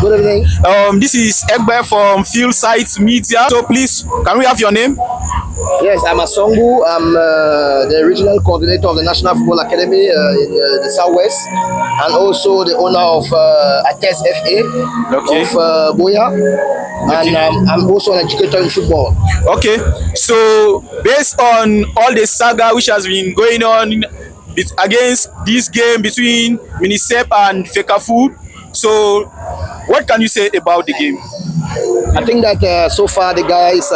Good evening. This is Egbe from FieldSide Media. So please, can we have your name? Yes, I'm Asongo. I'm the regional coordinator of the National Football Academy in the Southwest, and also the owner of Ates FA of Boya. Okay. And I'm also an educator in football. Okay, so based on all the saga which has been going on against this game between Minisep and Fekafu, so what can you say about the game? I think that so far the guys,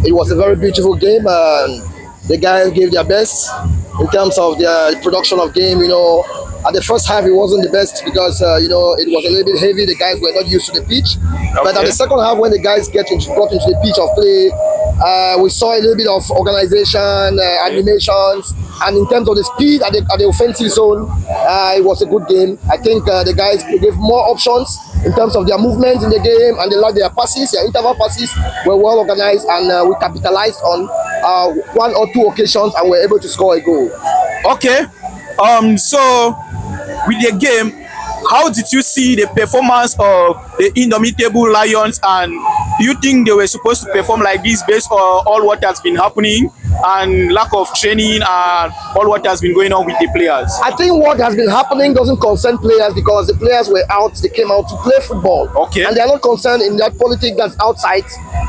it was a very beautiful game. The guys gave their best in terms of their production of game. At the first half it wasn't the best because it was a little bit heavy. The guys were not used to the pitch. But at the second half, when the guys got into the pitch of play, we saw a little bit of organization, animations, and in terms of the speed at the offensive zone, it was a good game. I think the guys gave more options in terms of their movements in the game, and their passes, their interval passes were well organized, and we capitalized on one or two occasions and were able to score a goal. Okay, so with the game, how did you see the performance of the Indomitable Lions, and do you think they were supposed to perform like this based on all what has been happening and lack of training and all what has been going on with the players? I think what has been happening doesn't concern players because the players were out, they came out to play football. Okay. And they are not concerned in that politics that's outside.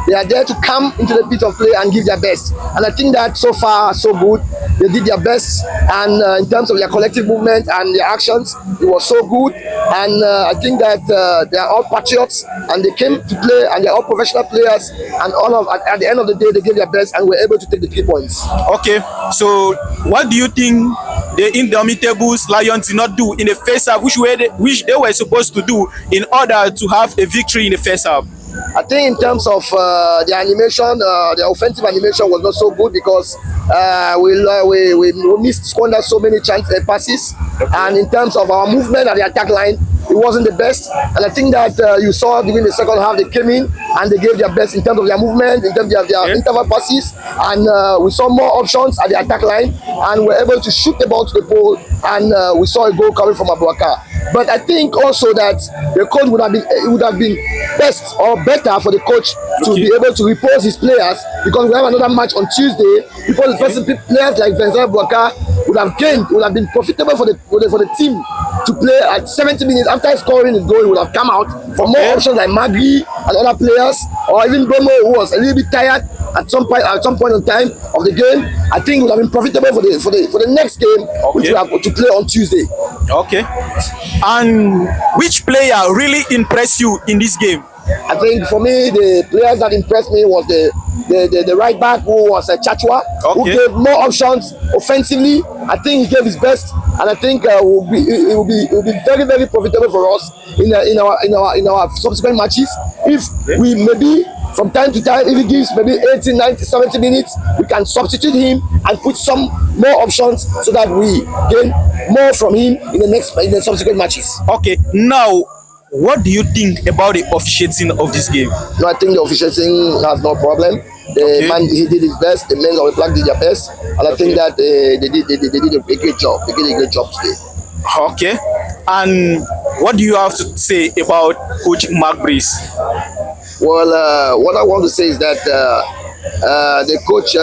They are there to come into the pitch of play and give their best. And I think that so far, so good. They did their best, and in terms of their collective movement and their actions, it was so good. And I think that they are all patriots, and they came to play, and they're all professional players. And at the end of the day, they gave their best and were able to take the 3 points. Okay, so what do you think the Indomitable Lions did not do in the first half, which they were supposed to do in order to have a victory in the first half? I think in terms of the animation, the offensive animation was not so good because we missed squandered so many passes, and in terms of our movement at the attack line, it wasn't the best. And I think that you saw during the second half they came in and they gave their best in terms of their movement, in terms of their interval passes, and we saw more options at the attack line and were able to shoot the ball to the pole, and we saw a goal coming from Abuaka. But I think also that the coach would have been best or better for the coach to be able to repose his players, because we have another match on Tuesday. Because players like Vincent Abuaka would have been profitable for the team to play at 70 minutes after scoring his goal. He would have come out for more options like Magri and other players, or even Bomo, who was a little bit tired at some point in time of the game. I think it would have been profitable for the next game, which we have to play on Tuesday. Okay. And which player really impressed you in this game? I think for me, the players that impressed me was the right back, who was Chachua, who gave more options offensively. I think he gave his best, and I think it will be very, very profitable for us in our subsequent matches. If we maybe from time to time, if he gives maybe 80, 90, 70 minutes, we can substitute him and put some more options so that we gain more from him in the subsequent matches. Okay, now what do you think about the officiating of this game? No, I think the officiating has no problem. The man, he did his best. The men of the flag did their best, and I think that they did a great job. They did a great job today. Okay, and what do you have to say about Coach Mark Breeze? Well, what I want to say is that the coach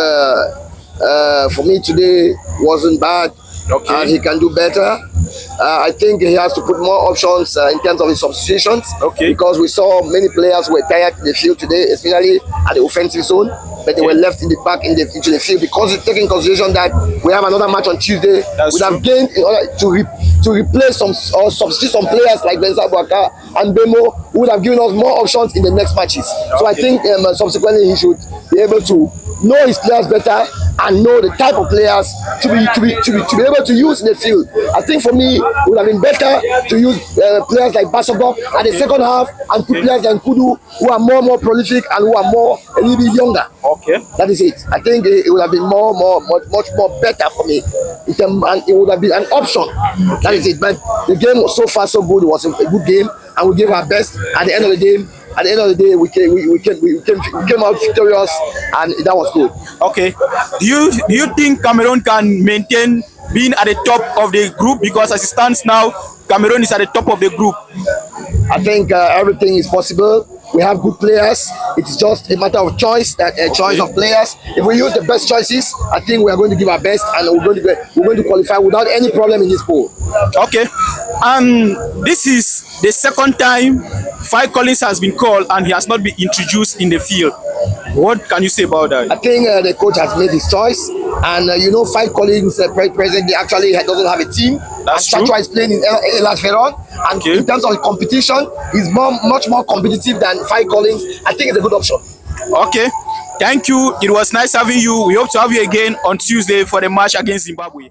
for me today wasn't bad. And he can do better. I think he has to put more options in terms of his substitutions. Because we saw many players who were tired in the field today, especially at the offensive zone, but they were left in the back into the field, because taking consideration that we have another match on Tuesday. We have gained in order to replace or substitute some players like Vincent Abuaka and Bemo, who would have given us more options in the next matches. So I think subsequently he should be able to know his players better and know the type of players to be able to use in the field. I think for me, it would have been better to use players like Asongo at the second half and put players like Kudu, who are more prolific and who are a little bit younger. That is it. I think it would have been much more better for me. And it would have been an option. That is it. But the game was so far so good. It was a good game, and we gave our best. At the end of the day, we came out victorious, and that was good. Okay. Do you think Cameroon can maintain being at the top of the group? Because as it stands now, Cameroon is at the top of the group. I think everything is possible. We have good players. It's just a matter of choice, choice of players. If we use the best choices, I think we are going to give our best, and we're going to qualify without any problem in this pool. Okay, and this is the second time Five Collins has been called and he has not been introduced in the field. What can you say about that? I think the coach has made his choice, and Five Collins presently actually doesn't have a team. That's true. Chacha is playing in Elas Ferron, and in terms of competition, he's much more competitive than Five Collins. I think it's a good option. Okay, thank you. It was nice having you. We hope to have you again on Tuesday for the match against Zimbabwe.